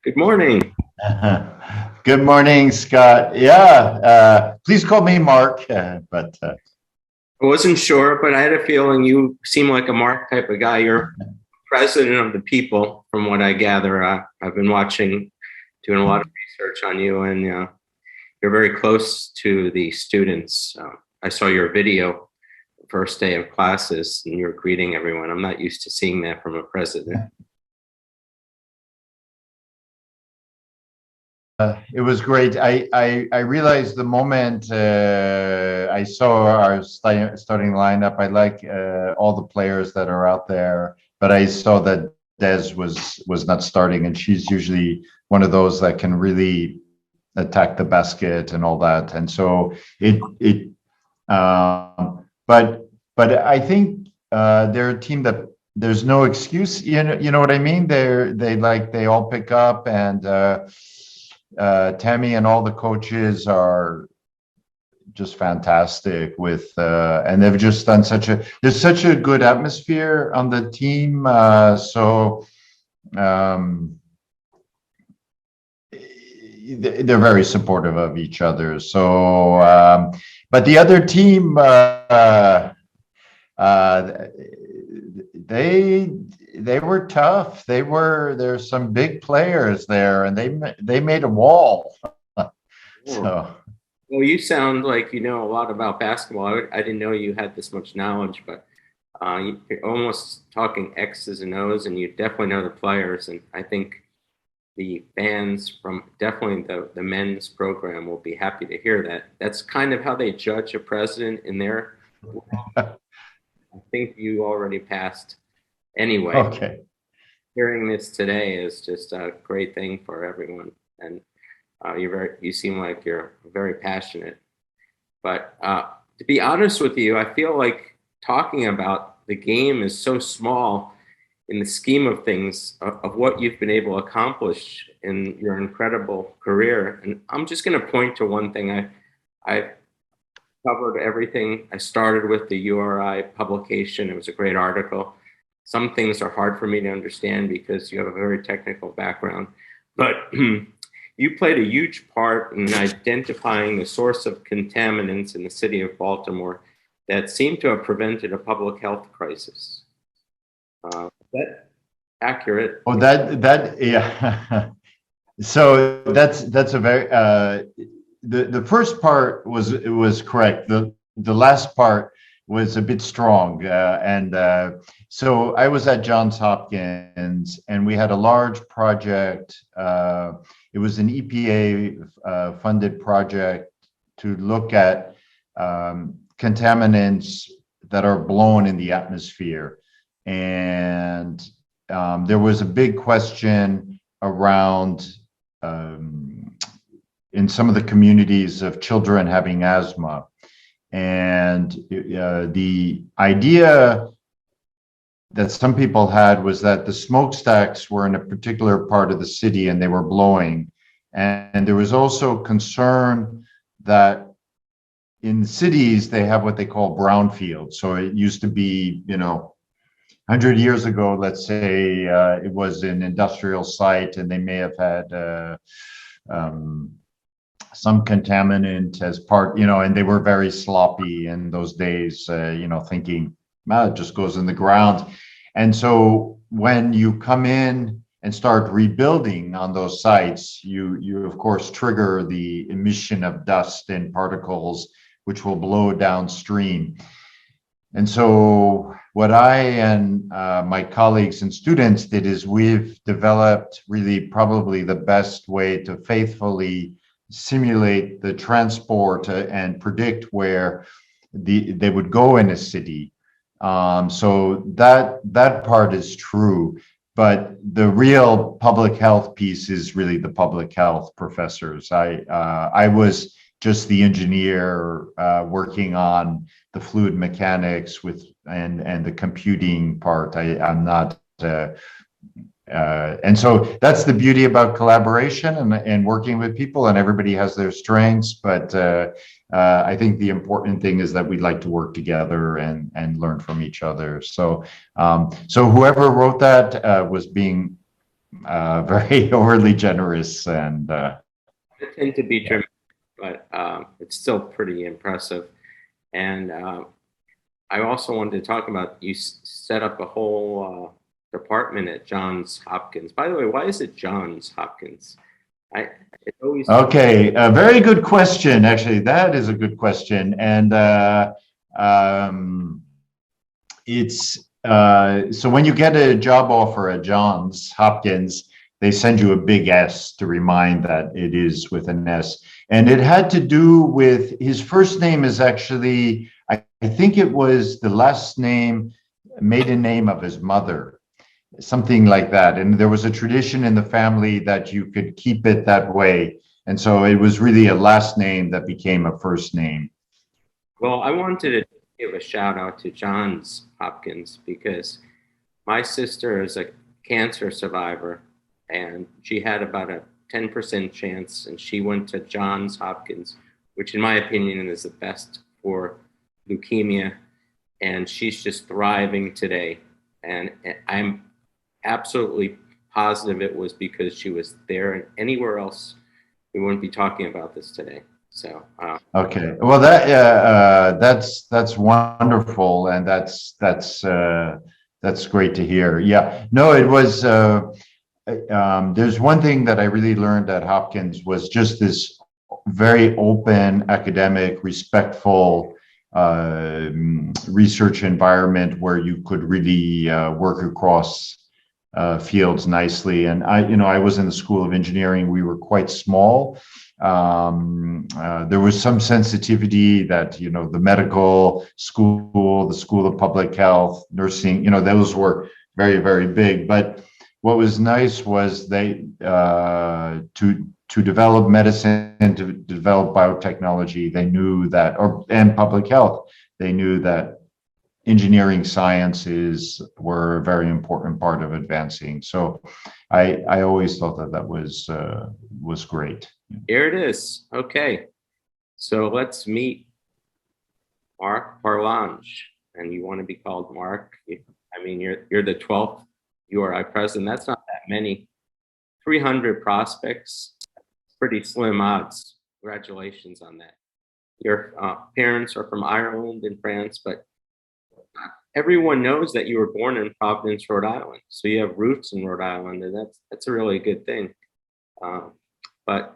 Good morning. Good morning, Scott. Please call me Mark. I wasn't sure, but I had a feeling you seem like a Mark type of guy. You're president of the people, from what I gather. I've been doing a lot of research on you, and you're very close to the students. I saw your video, first day of classes, and you're greeting everyone. I'm not used to seeing that from a president. It was great. I realized the moment I saw our starting lineup, I like all the players that are out there, but I saw that Des was not starting, and she's usually one of those that can really attack the basket and all that. And so but I think they're a team that there's no excuse. You know what I mean? They all pick up, and Tammy and all the coaches are just fantastic and they've just done there's such a good atmosphere on the team. They're very supportive of each other. So, but the other team, they were tough. There's some big players there, and they made a wall. So, well, you sound like you know a lot about basketball. I didn't know you had this much knowledge, but you're almost talking X's and O's, and you definitely know the players. And I think the fans from definitely the men's program will be happy to hear that. That's kind of how they judge a president in their world. I think you already passed. Anyway, okay. Hearing this today is just a great thing for everyone, and you seem like you're very passionate. But to be honest with you, I feel like talking about the game is so small in the scheme of things of what you've been able to accomplish in your incredible career. And I'm just going to point to one thing. I've covered everything. I started with the URI publication. It was a great article. Some things are hard for me to understand because you have a very technical background, but you played a huge part in identifying the source of contaminants in the city of Baltimore that seemed to have prevented a public health crisis. Is that accurate? Oh, yeah. So that's a very the first part was correct. The last part was a bit strong, so I was at Johns Hopkins, and we had a large project. It was an EPA funded project to look at contaminants that are blown in the atmosphere, and there was a big question around in some of the communities of children having asthma. And the idea that some people had was that the smokestacks were in a particular part of the city and they were blowing. And there was also concern that in cities, they have what they call brownfields. So it used to be, 100 years ago, let's say it was an industrial site, and they may have had some contaminant as part, and they were very sloppy in those days, thinking, it just goes in the ground. And so when you come in and start rebuilding on those sites, you of course trigger the emission of dust and particles, which will blow downstream. And so what I and my colleagues and students did is we've developed really probably the best way to faithfully simulate the transport and predict where they would go in a city. So that part is true, but the real public health piece is really the public health professors. I was just the engineer working on the fluid mechanics and the computing part. I'm not. And so that's the beauty about collaboration and working with people, and everybody has their strengths. But I think the important thing is that we like to work together and learn from each other. So whoever wrote that was being very overly generous, and I tend to be yeah. dramatic, but it's still pretty impressive. And I also wanted to talk about you set up a whole department at Johns Hopkins. By the way, why is it Johns Hopkins? I it always Okay, a very good question. Actually, that is a good question, and um, it's so when you get a job offer at Johns Hopkins, they send you a big S to remind that it is with an S. And it had to do with his first name is actually, I think it was the last name, maiden name of his mother, something like that. And there was a tradition in the family that you could keep it that way. And so it was really a last name that became a first name. well, I wanted to give a shout out to Johns Hopkins because my sister is a cancer survivor and she had about a 10% chance and she went to Johns Hopkins, which in my opinion is the best for leukemia, and she's just thriving today. And I'm absolutely positive it was because she was there, and anywhere else we wouldn't be talking about this today. So Okay, well that's wonderful, and that's great to hear. Yeah, no, it was. There's one thing that I really learned at Hopkins was just this very open, academic, respectful research environment where you could really work across fields nicely. And I was in the School of Engineering. We were quite small. There was some sensitivity that, the medical school, the School of Public Health, nursing, those were very, very big. But what was nice was they to develop medicine and to develop biotechnology, they knew that, and public health, they knew that engineering sciences were a very important part of advancing. So I always thought that was great. here it is. Okay, so let's meet Marc Parlange, and you want to be called Mark. I mean, you're the 12th URI president. That's not that many. 300 prospects, pretty slim odds. Congratulations on that. Your parents are from Ireland and France, but everyone knows that you were born in Providence, Rhode Island. So you have roots in Rhode Island, and that's a really good thing. But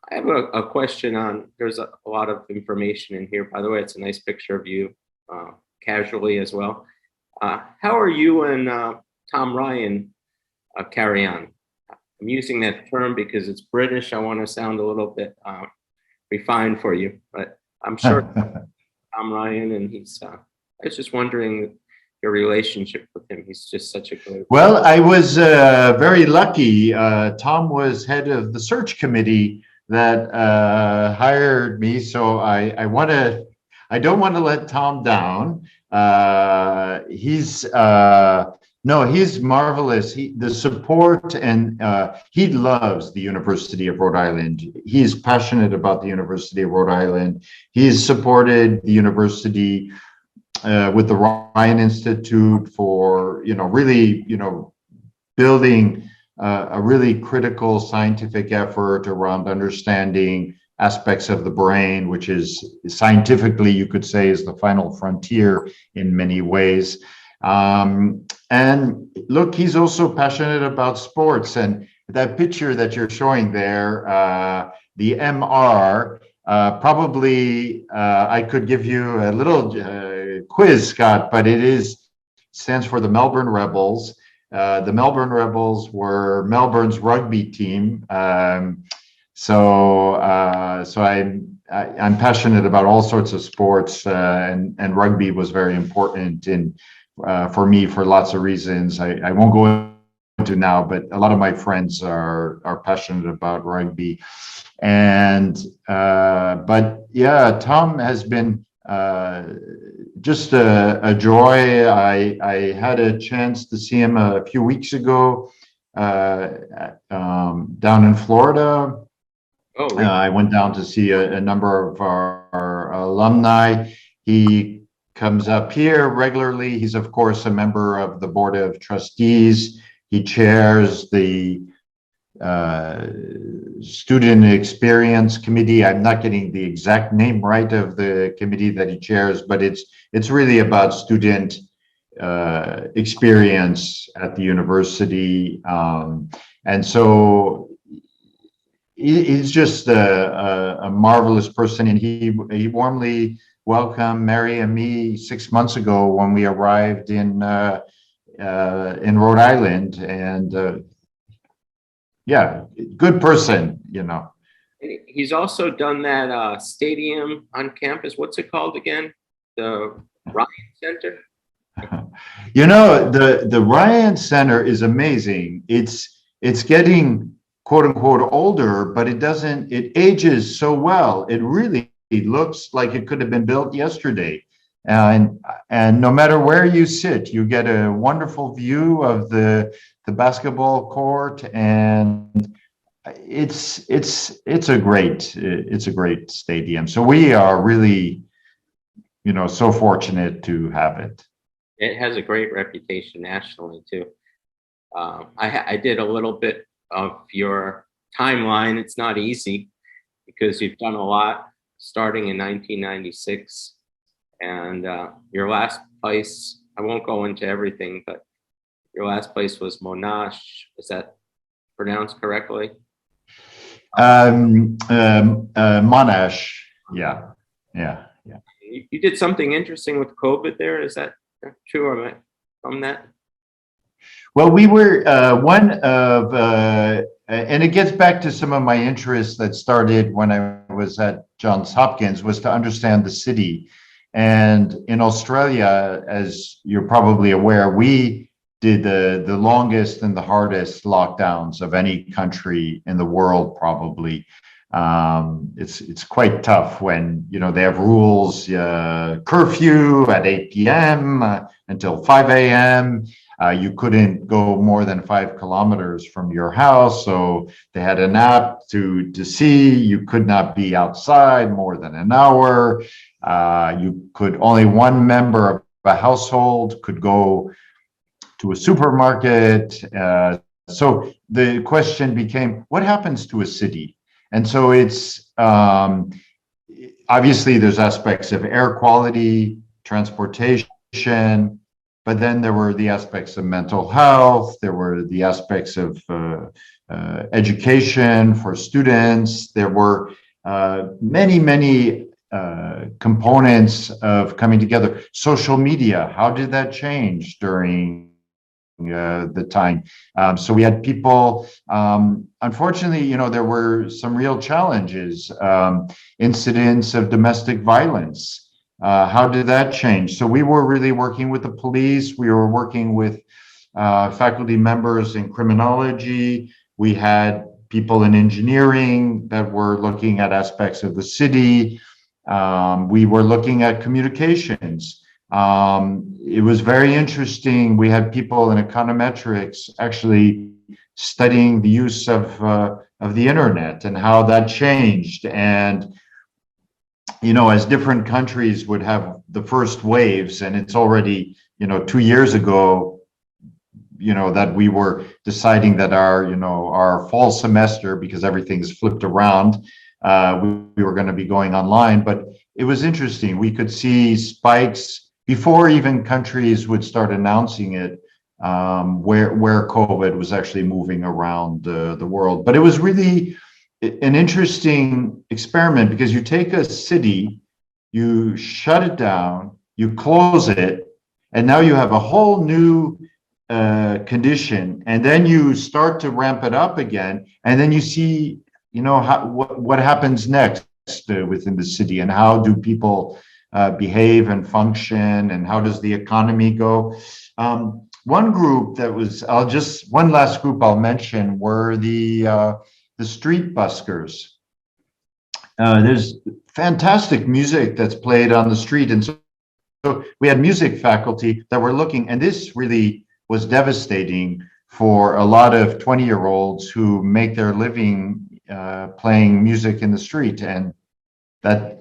I have a question on. There's a lot of information in here. By the way, it's a nice picture of you, casually as well. How are you and Tom Ryan carry on? I'm using that term because it's British. I want to sound a little bit refined for you, but I'm sure Tom Ryan, and I was just wondering your relationship with him. He's just such a great. Well, I was very lucky. Tom was head of the search committee that hired me, so I don't want to let Tom down. He's no, he's marvelous. The support, and he loves the University of Rhode Island. He's passionate about the University of Rhode Island. He's supported the university with the Ryan Institute for, really, building a really critical scientific effort around understanding aspects of the brain, which is scientifically, you could say, is the final frontier in many ways. And look, he's also passionate about sports. And that picture that you're showing there, the MR, probably I could give you a little quiz, Scott, but stands for the Melbourne Rebels. The Melbourne Rebels were Melbourne's rugby team. So I'm passionate about all sorts of sports, and rugby was very important for me for lots of reasons. I won't go into now, but a lot of my friends are passionate about rugby, and but yeah, Tom has been just a joy. I had a chance to see him a few weeks ago down in Florida. Oh, really? I went down to see a number of our alumni. He comes up here regularly. He's, of course, a member of the Board of Trustees He chairs the Student Experience Committee. I'm not getting the exact name right of the committee that he chairs, but it's really about student experience at the university. And so he's just a marvelous person, and he warmly welcomed Mary and me 6 months ago when we arrived in Rhode Island, and yeah, good person, you know. He's also done that stadium on campus. What's it called again? The Ryan Center? You know, the Ryan Center is amazing. It's getting quote unquote older, but it ages so well. It really looks like it could have been built yesterday. And no matter where you sit, you get a wonderful view of the basketball court, and it's a great stadium. So we are really, you know, so fortunate to have it. It has a great reputation nationally too. I did a little bit of your timeline. It's not easy because you've done a lot starting in 1996, and your last place, I won't go into everything, but your last place was Monash. Is that pronounced correctly? Monash. Yeah. You did something interesting with COVID there. Is that true or from that? Well, we were one of, and it gets back to some of my interests that started when I was at Johns Hopkins, was to understand the city. And in Australia, as you're probably aware, we did the longest and the hardest lockdowns of any country in the world, probably. It's quite tough when, you know, they have rules, curfew at 8 p.m. Until 5 a.m. You couldn't go more than 5 kilometers from your house. So they had an app to see you could not be outside more than an hour. Only one member of a household could go to a supermarket. So the question became, what happens to a city? And so it's obviously there's aspects of air quality, transportation, but then there were the aspects of mental health. There were the aspects of education for students. There were many components of coming together. Social media, how did that change during the time? So we had people, unfortunately, you know, there were some real challenges, incidents of domestic violence. How did that change? So we were really working with the police. We were working with faculty members in criminology. We had people in engineering that were looking at aspects of the city. We were looking at communications. It was very interesting. We had people in econometrics actually studying the use of the internet and how that changed. And you know, as different countries would have the first waves, and it's already, you know, 2 years ago, you know, that we were deciding that our fall semester, because everything's flipped around, we were going to be going online. But it was interesting. We could see spikes before even countries would start announcing it, where COVID was actually moving around the world. But it was really an interesting experiment, because you take a city, you shut it down, you close it, and now you have a whole new condition, and then you start to ramp it up again, and then you see, you know, what happens next within the city, and how do people behave and function, and how does the economy go. One group that was, one last group I'll mention were the street buskers. There's fantastic music that's played on the street. And so we had music faculty that were looking, and this really was devastating for a lot of 20-year-olds who make their living playing music in the street. And that,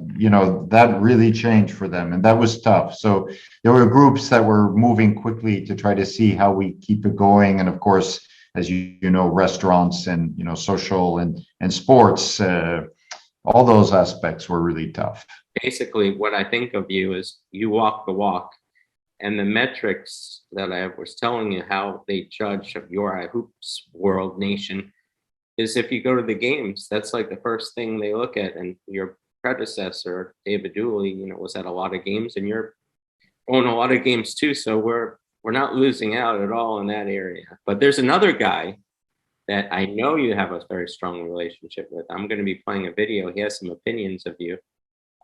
that really changed for them, and that was tough. So there were groups that were moving quickly to try to see how we keep it going. And of course, as you know, restaurants and, social and sports, all those aspects were really tough. Basically, what I think of you is you walk the walk. And the metrics that I was telling you how they judge of URI Hoops World Nation is if you go to the games, that's like the first thing they look at. And your predecessor, David Dooley, was at a lot of games, and you're on a lot of games too. So we're not losing out at all in that area. But there's another guy that I know you have a very strong relationship with. I'm going to be playing a video. He has some opinions of you.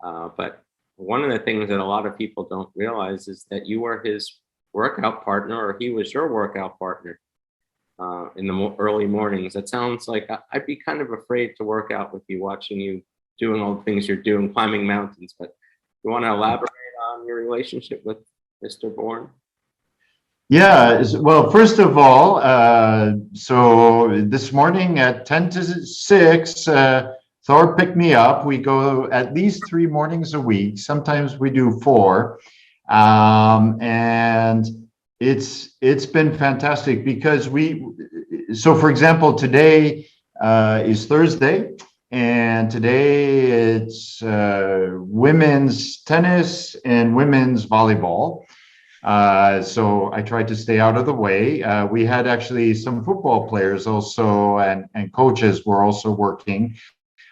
But one of the things that a lot of people don't realize is that you were his workout partner, or he was your workout partner in the early mornings. That sounds like I'd be kind of afraid to work out with you, watching you doing all the things you're doing, climbing mountains. But you want to elaborate on your relationship with Mr. Bourne? Yeah, well, first of all, so this morning at 10 to 6, Thor picked me up. We go at least 3 mornings a week. Sometimes we do 4. And it's been fantastic because so for example, today is Thursday, and today it's women's tennis and women's volleyball. So I tried to stay out of the way. We had actually some football players also, and coaches were also working.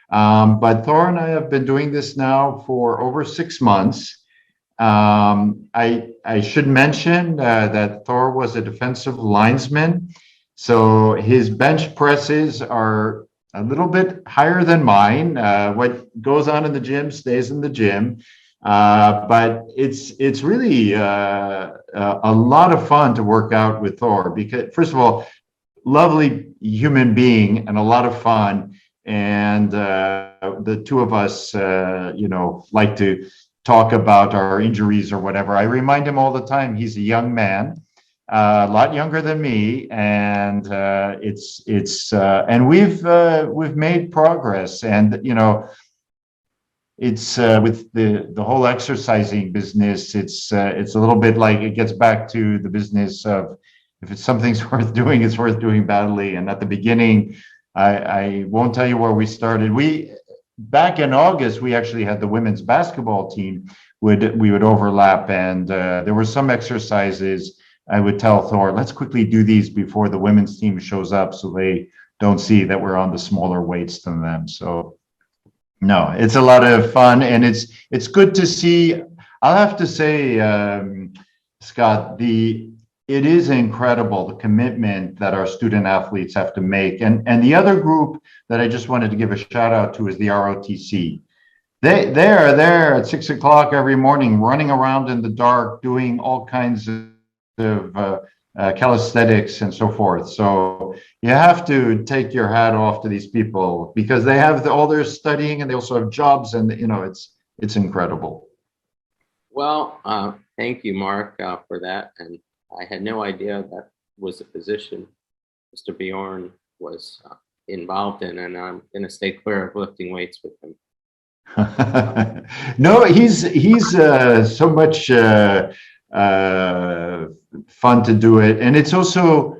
But Thor and I have been doing this now for over 6 months. I should mention that Thor was a defensive linesman, so his bench presses are a little bit higher than mine. What goes on in the gym stays in the gym. But it's really a lot of fun to work out with Thor, because first of all, lovely human being and a lot of fun. And the two of us, like to talk about our injuries or whatever. I remind him all the time he's a young man, a lot younger than me, and and we've made progress. And it's with the whole exercising business, it's a little bit like it gets back to the business of, if it's something's worth doing, it's worth doing badly. And at the beginning, I won't tell you where we started. Back in August, we actually had the women's basketball team. We would overlap, and there were some exercises I would tell Thor, let's quickly do these before the women's team shows up, so they don't see that we're on the smaller weights than them. So no, it's a lot of fun, and it's good to see. I'll have to say, Scott, it is incredible, the commitment that our student athletes have to make. And the other group that I just wanted to give a shout out to is the ROTC. They are there at 6 o'clock every morning, running around in the dark, doing all kinds of calisthenics and so forth. So you have to take your hat off to these people, because they have all their studying, and they also have jobs, and it's incredible. Well, thank you, Mark, for that. And I had no idea that was a position Mr. Bjorn was involved in, and I'm going to stay clear of lifting weights with him. No, he's so much fun to do it, and it's also,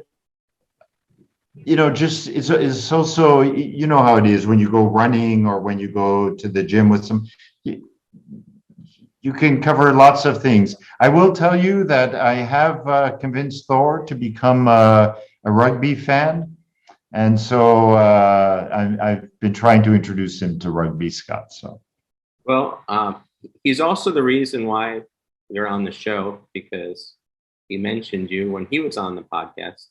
it's also, how it is when you go running or when you go to the gym with some. You can cover lots of things. I will tell you that I have convinced Thor to become a rugby fan. And so I've been trying to introduce him to rugby, Scott. So, well, he's also the reason why you're on the show, because he mentioned you when he was on the podcast.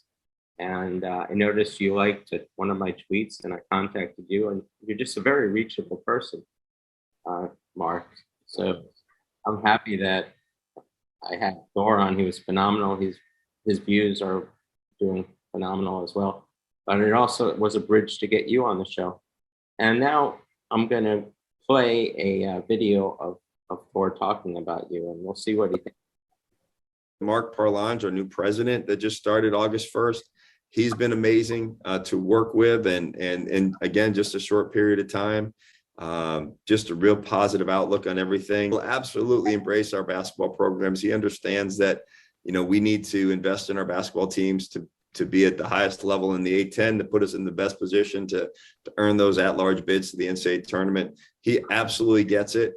And I noticed you liked one of my tweets, and I contacted you, and you're just a very reachable person, Mark. So I'm happy that I had Thor on. He was phenomenal. His views are doing phenomenal as well. But it also was a bridge to get you on the show. And now I'm going to play a video of Thor talking about you, and we'll see what he thinks. Marc Parlange, our new president that just started August 1st. He's been amazing to work with, and again, just a short period of time. Just a real positive outlook on everything. He'll absolutely embrace our basketball programs. He understands that, we need to invest in our basketball teams to be at the highest level in the A10 to put us in the best position to earn those at-large bids to the NCAA tournament. He absolutely gets it.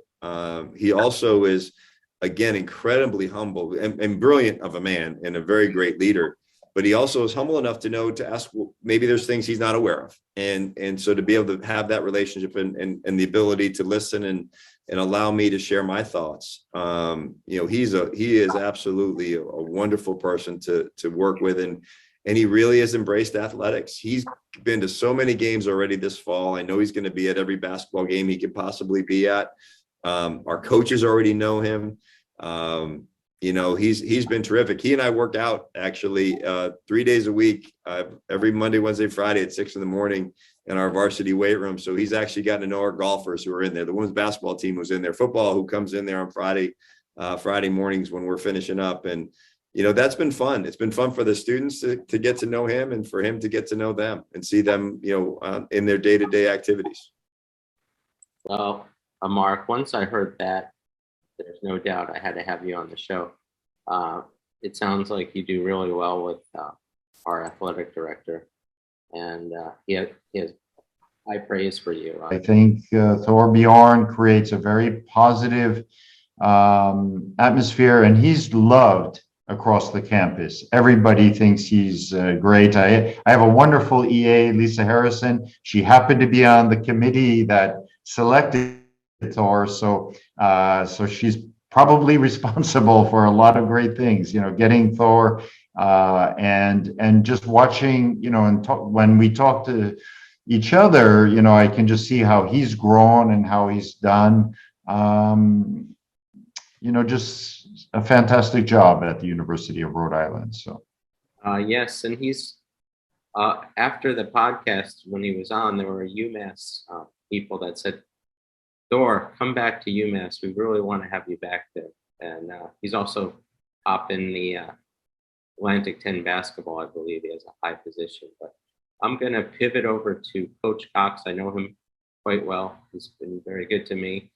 He also is, again, incredibly humble and brilliant of a man and a very great leader. But he also is humble enough to know to ask, well, maybe there's things he's not aware of. And so to be able to have that relationship and the ability to listen and allow me to share my thoughts. He is absolutely a wonderful person to work with. And he really has embraced athletics. He's been to so many games already this fall. I know he's going to be at every basketball game he could possibly be at. Our coaches already know him. He's been terrific. He and I work out actually 3 days a week, every Monday, Wednesday, Friday at 6 a.m. in our varsity weight room. So he's actually gotten to know our golfers who are in there. The women's basketball team was in there, football who comes in there on Friday mornings when we're finishing up. And, that's been fun. It's been fun for the students to get to know him and for him to get to know them and see them, in their day-to-day activities. Well, Mark, once I heard that, there's no doubt I had to have you on the show. It sounds like you do really well with our athletic director, and he has high praise for you. I think Thorbjorn creates a very positive atmosphere, and he's loved across the campus. Everybody thinks he's great. I have a wonderful EA, Lisa Harrison. She happened to be on the committee that selected Thor, so she's probably responsible for a lot of great things, getting Thor and just watching, and when we talk to each other, I can just see how he's grown and how he's done, just a fantastic job at the University of Rhode Island. So yes, and he's after the podcast when he was on, there were UMass people that said, Thor, come back to UMass. We really want to have you back there. And he's also up in the Atlantic 10 basketball, I believe. He has a high position. But I'm going to pivot over to Coach Cox. I know him quite well. He's been very good to me.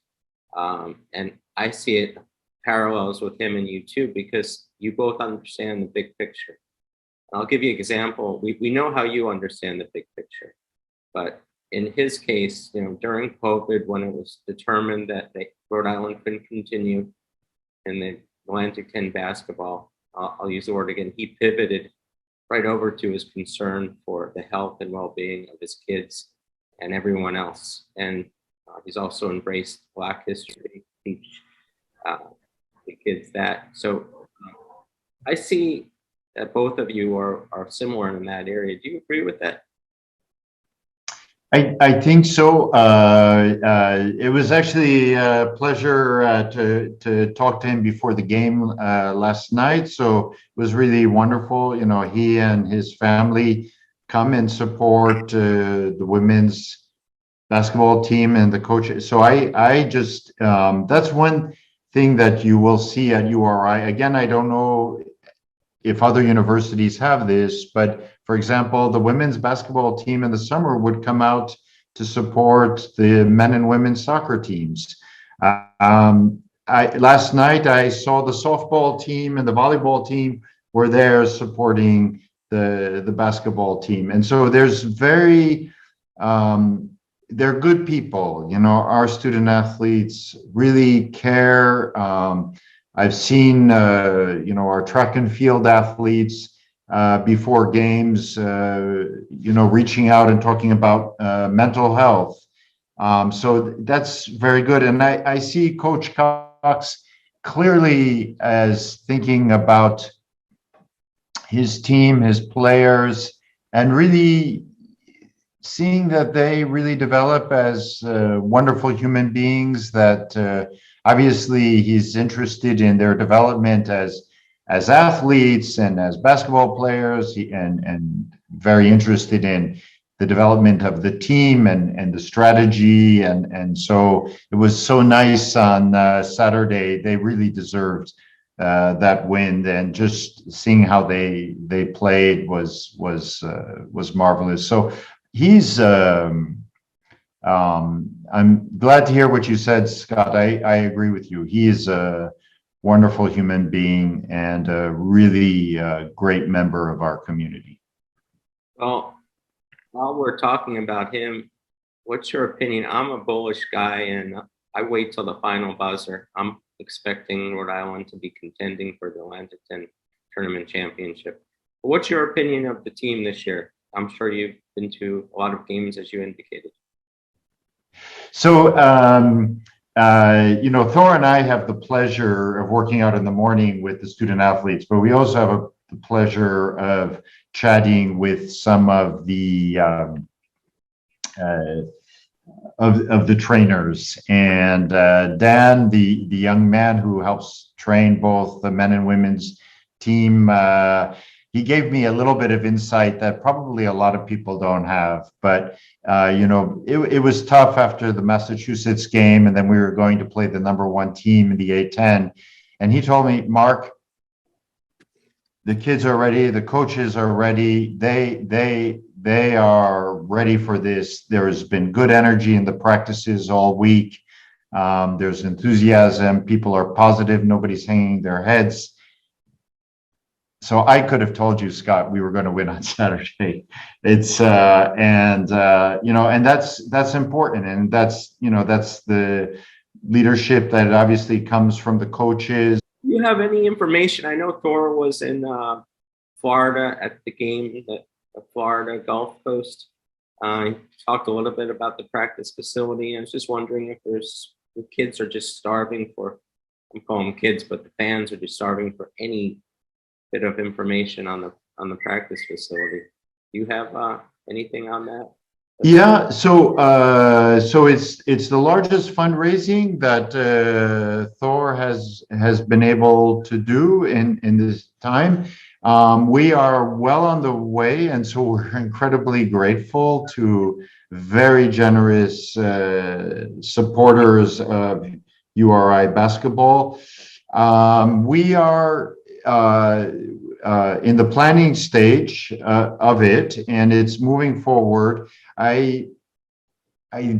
And I see it parallels with him and you too, because you both understand the big picture. I'll give you an example. We know how you understand the big picture, but in his case, during COVID, when it was determined that Rhode Island couldn't continue in the Atlantic 10 basketball, I'll use the word again, he pivoted right over to his concern for the health and well-being of his kids and everyone else. And he's also embraced Black history, teach the kids that. So I see that both of you are similar in that area. Do you agree with that? I think so. It was actually a pleasure to talk to him before the game last night. So it was really wonderful. He and his family come and support the women's basketball team and the coach. So I just that's one thing that you will see at URI. Again, I don't know if other universities have this, but for example, the women's basketball team in the summer would come out to support the men and women's soccer teams. Last night I saw the softball team and the volleyball team were there supporting the basketball team. And so there's they're good people. Our student athletes really care. I've seen, our track and field athletes before games, reaching out and talking about mental health. So that's very good. And I see Coach Cox clearly as thinking about his team, his players, and really seeing that they really develop as wonderful human beings, that obviously he's interested in their development as athletes and as basketball players, and very interested in the development of the team and the strategy. And so it was so nice on Saturday. They really deserved that win, and just seeing how they played was marvelous. So he's I'm glad to hear what you said, Scott. I agree with you. He is a wonderful human being and a really great member of our community. Well, while we're talking about him, what's your opinion? I'm a bullish guy, and I wait till the final buzzer. I'm expecting Rhode Island to be contending for the Atlantic 10 Tournament Championship. What's your opinion of the team this year? I'm sure you've been to a lot of games, as you indicated. So, Thor and I have the pleasure of working out in the morning with the student athletes, but we also have the pleasure of chatting with some of the trainers. And Dan, the young man who helps train both the men and women's team, he gave me a little bit of insight that probably a lot of people don't have. But it was tough after the Massachusetts game, and then we were going to play the #1 team in the A10. And he told me, Mark, the kids are ready, the coaches are ready, they are ready for this. There's been good energy in the practices all week. There's enthusiasm, people are positive, nobody's hanging their heads. So I could have told you, Scott, we were going to win on Saturday. It's and that's important, and that's the leadership that obviously comes from the coaches. Do you have any information? I know Thor was in Florida at the game, the Florida Gulf Coast. He talked a little bit about the practice facility. I was just wondering if the kids are just starving for, I'm calling them kids, but the fans are just starving for any bit of information on the practice facility. Do you have anything on that? Yeah, so it's the largest fundraising that Thor has been able to do in this time. We are well on the way, and so we're incredibly grateful to very generous supporters of URI basketball. We are in the planning stage of it, and it's moving forward. I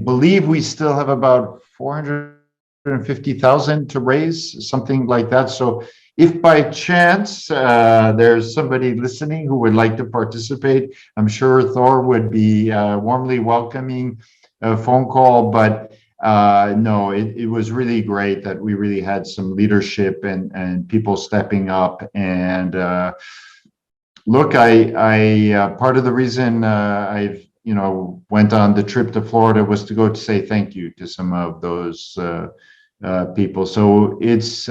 believe we still have about 450,000 to raise, something like that. So if by chance there's somebody listening who would like to participate, I'm sure Thor would be warmly welcoming a phone call. But no, it was really great that we really had some leadership and people stepping up. And look, I part of the reason I've went on the trip to Florida was to go to say thank you to some of those people. So it's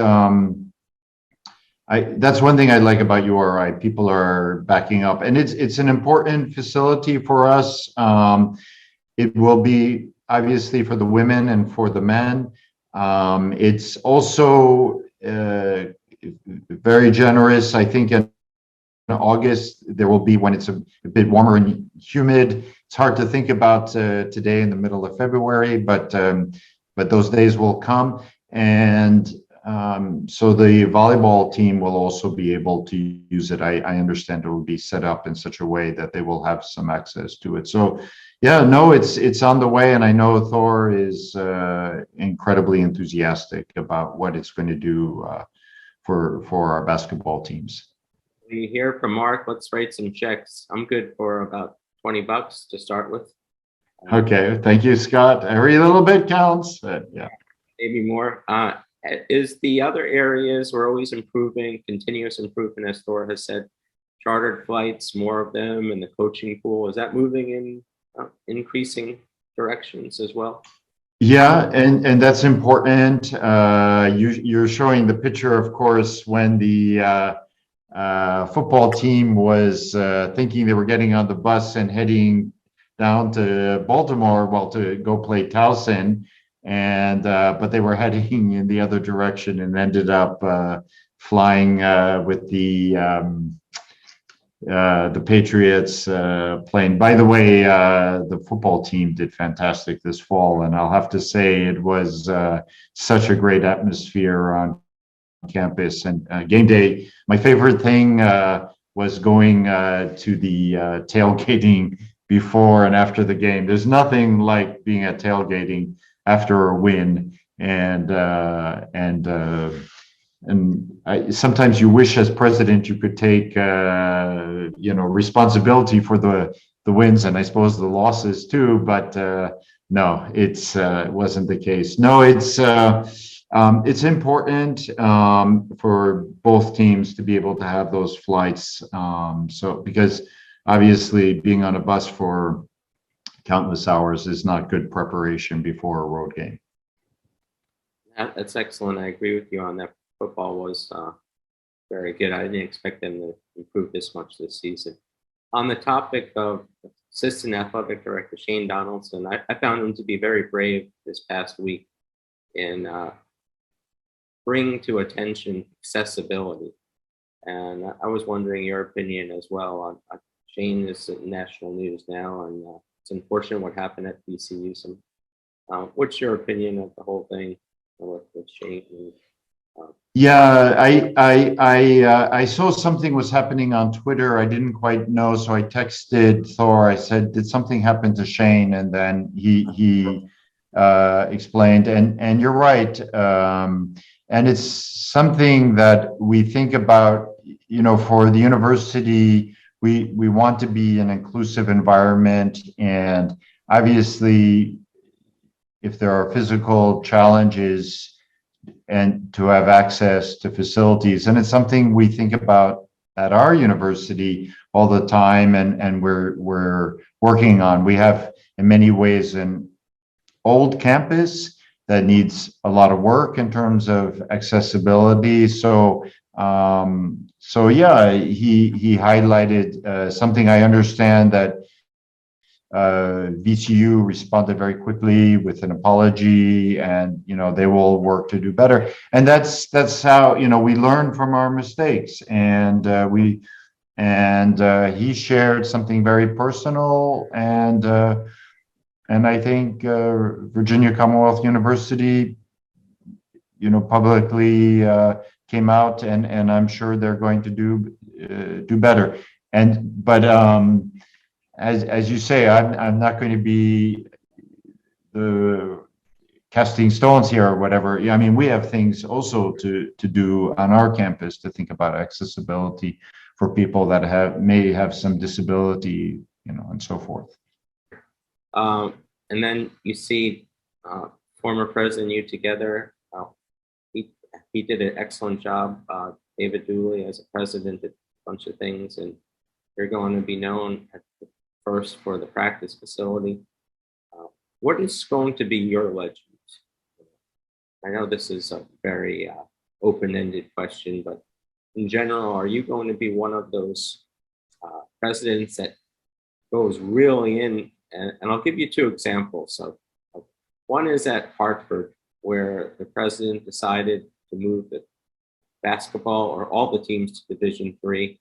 that's one thing I like about URI. People are backing up, and it's an important facility for us. It will be obviously for the women and for the men. It's also very generous. I think in August there will be, when it's a bit warmer and humid. It's hard to think about today in the middle of February, but those days will come. And so the volleyball team will also be able to use it. I understand it will be set up in such a way that they will have some access to it. So yeah, no, it's on the way, and I know Thor is incredibly enthusiastic about what it's going to do for our basketball teams. We hear from Mark. Let's write some checks. I'm good for about $20 to start with. Okay, thank you, Scott. Every little bit counts. Yeah, maybe more. Is the other areas we're always improving, continuous improvement, as Thor has said, chartered flights, more of them, and the coaching pool, is that moving in increasing directions as well? Yeah, and that's important. You're showing the picture, of course, when the football team was thinking they were getting on the bus and heading down to Baltimore, well, to go play Towson, and but they were heading in the other direction and ended up flying with the Patriots plane. By the way, the football team did fantastic this fall, and I'll have to say it was such a great atmosphere on campus. And game day, my favorite thing was going to the tailgating before and after the game. There's nothing like being at tailgating after a win, and sometimes you wish as president you could take responsibility for the wins, and I suppose the losses too, but no, it wasn't the case. No, it's important for both teams to be able to have those flights. So because obviously being on a bus for countless hours is not good preparation before a road game. That's excellent. I agree with you on that. Football was very good. I didn't expect them to improve this much this season. On the topic of Assistant Athletic Director Shane Donaldson, I found him to be very brave this past week in bringing to attention accessibility. And I was wondering your opinion as well on Shane is in national news now, and it's unfortunate what happened at VCU. What's your opinion of the whole thing with Shane? Yeah, I saw something was happening on Twitter. I didn't quite know, so I texted Thor. I said, "Did something happen to Shane?" And then he explained. And you're right. And it's something that we think about. For the university, we want to be an inclusive environment, and obviously, if there are physical challenges, and to have access to facilities. And it's something we think about at our university all the time, and we're working on. We have, in many ways, an old campus that needs a lot of work in terms of accessibility. So yeah, he highlighted something. I understand that VCU responded very quickly with an apology, and they will work to do better. And that's how we learn from our mistakes. And he shared something very personal, and I think Virginia Commonwealth University, publicly came out, and I'm sure they're going to do better. But as you say, I'm not going to be the casting stones here or whatever. I mean, we have things also to do on our campus to think about accessibility for people that may have some disability, and so forth. And then you see former President U together. He did an excellent job. David Dooley as a president did a bunch of things, and you're going to be known at the first for the practice facility. What is going to be your legend? I know this is a very open-ended question, but in general, are you going to be one of those presidents that goes really in? And I'll give you two examples. So one is at Hartford, where the president decided to move the basketball or all the teams to Division III.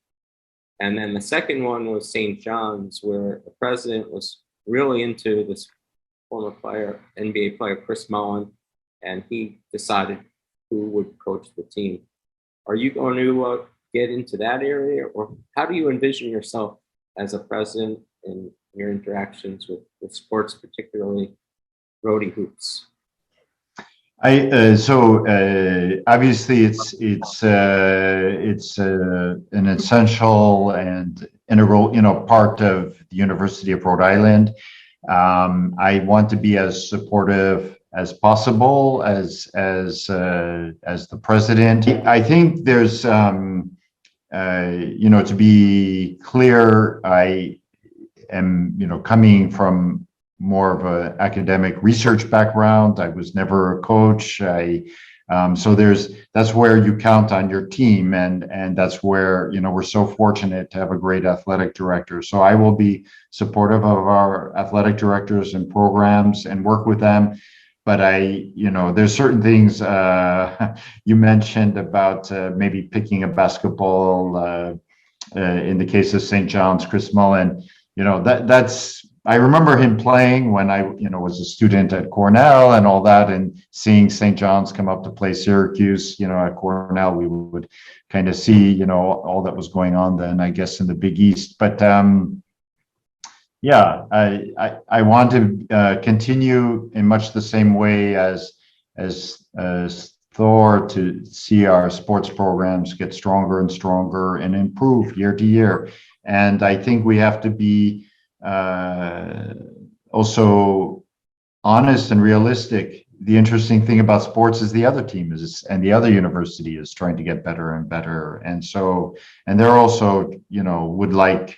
And then the second one was St. John's, where the president was really into this former player, NBA player, Chris Mullin, and he decided who would coach the team. Are you going to get into that area, or how do you envision yourself as a president in your interactions with sports, particularly Rhody hoops? Obviously it's an essential and integral, part of the University of Rhode Island. I want to be as supportive as possible as the president. I think there's, to be clear, I am, coming from more of an academic research background. I was never a coach. So that's where you count on your team, and that's where we're so fortunate to have a great athletic director. So I will be supportive of our athletic directors and programs and work with them. But there's certain things you mentioned about maybe picking a basketball. In the case of St. John's, Chris Mullin, that's. I remember him playing when I, was a student at Cornell and all that, and seeing St. John's come up to play Syracuse. At Cornell, we would kind of see, all that was going on then, I guess, in the Big East. But Yeah, I want to continue in much the same way as Thor, to see our sports programs get stronger and stronger and improve year to year. And I think we have to be also honest and realistic. The interesting thing about sports is the other team is, and the other university is trying to get better and better. And so, and they're also, would like,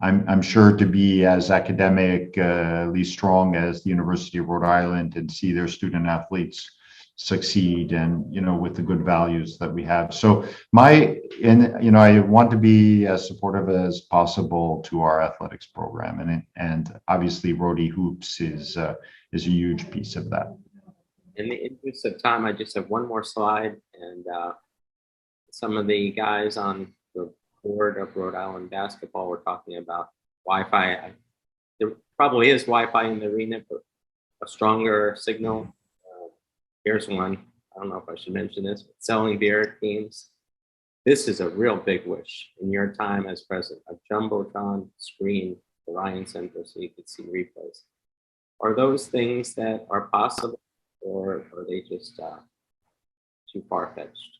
I'm sure, to be as academically strong as the University of Rhode Island and see their student athletes succeed, and with the good values that we have. So I want to be as supportive as possible to our athletics program, and obviously Rhody Hoops is a huge piece of that. In the interest of time, I just have one more slide, and some of the guys on the board of Rhode Island basketball were talking about Wi-Fi. There probably is Wi-Fi in the arena, but a stronger signal. Here's one. I don't know if I should mention this, but selling beer at games. This is a real big wish in your time as president. A jumbotron screen, the Ryan Center, so you could see replays. Are those things that are possible, or are they just too far-fetched?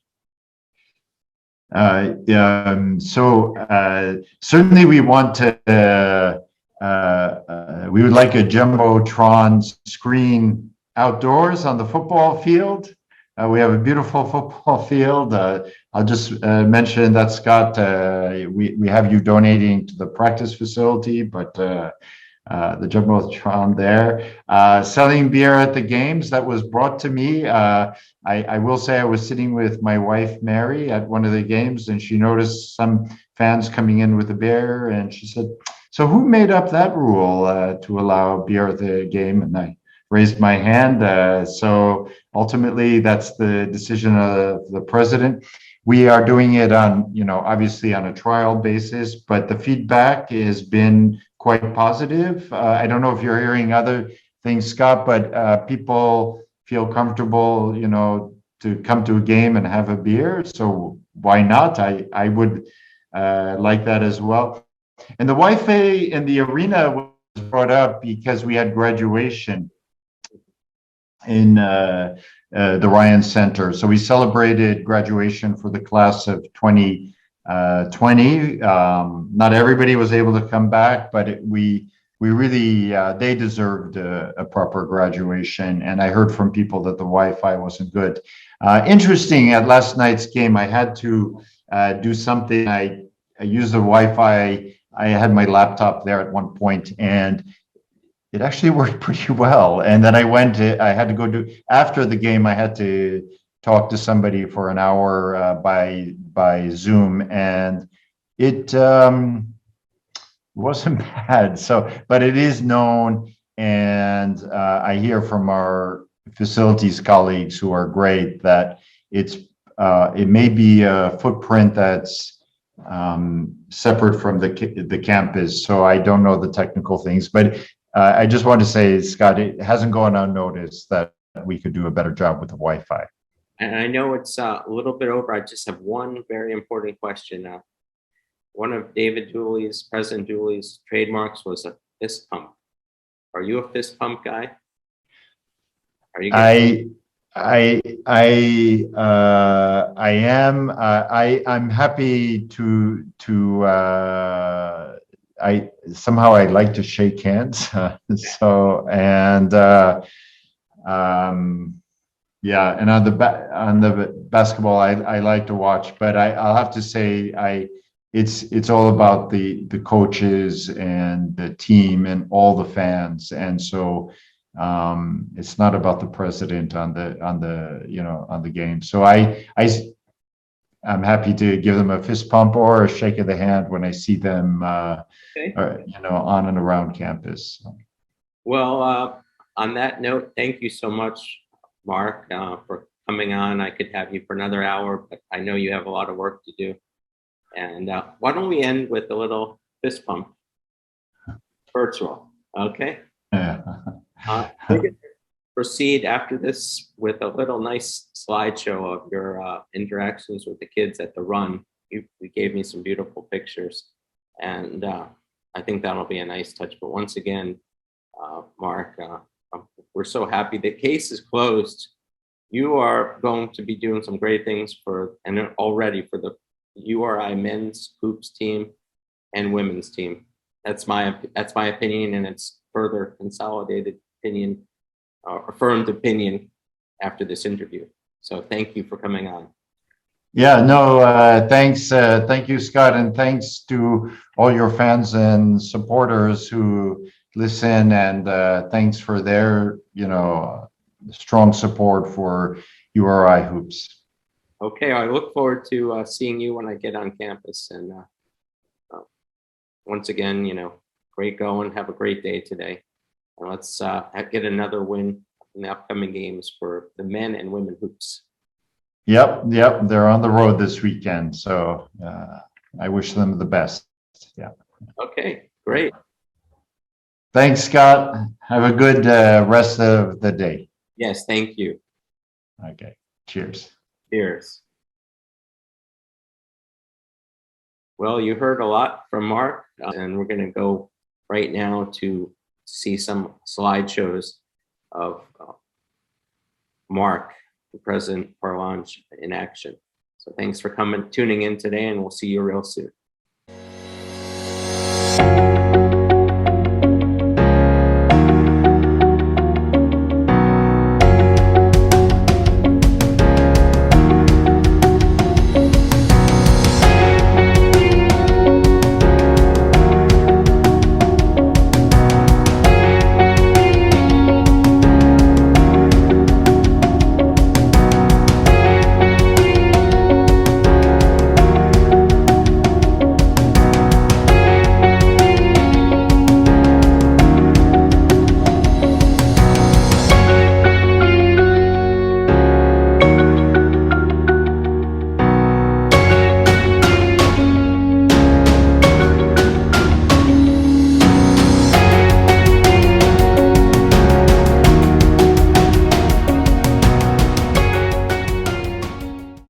Certainly we want to. We would like a jumbotron screen outdoors on the football field. We have a beautiful football field. I'll just mention that, Scott, we have you donating to the practice facility, but the jumbotron there. Selling beer at the games, that was brought to me. I will say I was sitting with my wife, Mary, at one of the games, and she noticed some fans coming in with a beer, and she said, "So who made up that rule to allow beer at the game?" And I raised my hand. So ultimately, that's the decision of the president. We are doing it on, obviously on a trial basis, but the feedback has been quite positive. I don't know if you're hearing other things, Scott, but people feel comfortable, to come to a game and have a beer. So why not? I would like that as well. And the Wi-Fi in the arena was brought up because we had graduation in the Ryan Center. So we celebrated graduation for the class of 2020. Not everybody was able to come back, but we really, they deserved a proper graduation. And I heard from people that the Wi-Fi wasn't good. Interesting, at last night's game, I had to do something. I used the Wi-Fi. I had my laptop there at one point, and it actually worked pretty well. And then I had to go after the game, I had to talk to somebody for an hour by Zoom, and it wasn't bad. So, but it is known, and I hear from our facilities colleagues who are great that it may be a footprint that's separate from the campus. So I don't know the technical things, but I just want to say, Scott, it hasn't gone unnoticed that we could do a better job with the Wi-Fi. And I know it's a little bit over. I just have one very important question. One of President Dooley's trademarks was a fist pump. Are you a fist pump guy? Are you? I am. I'm happy to. I like to shake hands. So, and yeah, and on the basketball, I like to watch, but I'll have to say it's all about the coaches and the team and all the fans, and so it's not about the president on the game. So I'm happy to give them a fist pump or a shake of the hand when I see them, Okay. on and around campus. Well, on that note, thank you so much, Mark, for coming on. I could have you for another hour, but I know you have a lot of work to do. And why don't we end with a little fist pump virtual, okay? Yeah. We're going to proceed after this with a little nice slideshow of your interactions with the kids at the run. You gave me some beautiful pictures, and I think that'll be a nice touch. But once again, Mark, we're so happy the case is closed. You are going to be doing some great things and already for the URI men's hoops team and women's team. That's my opinion, and it's further consolidated opinion, affirmed opinion after this interview. So thank you for coming on. Yeah, no, thanks. Thank you, Scott. And thanks to all your fans and supporters who listen, and thanks for their, strong support for URI Hoops. Okay, I look forward to seeing you when I get on campus. And once again, great going. Have a great day today. And let's get another win in the upcoming games for the men and women hoops. Yep. They're on the road this weekend. So I wish them the best. Yeah. Okay, great. Thanks, Scott. Have a good rest of the day. Yes, thank you. Okay. Cheers. Cheers. Well, you heard a lot from Mark, and we're going to go right now to see some slideshows of Marc, President Parlange, in action. So thanks for tuning in today, and we'll see you real soon.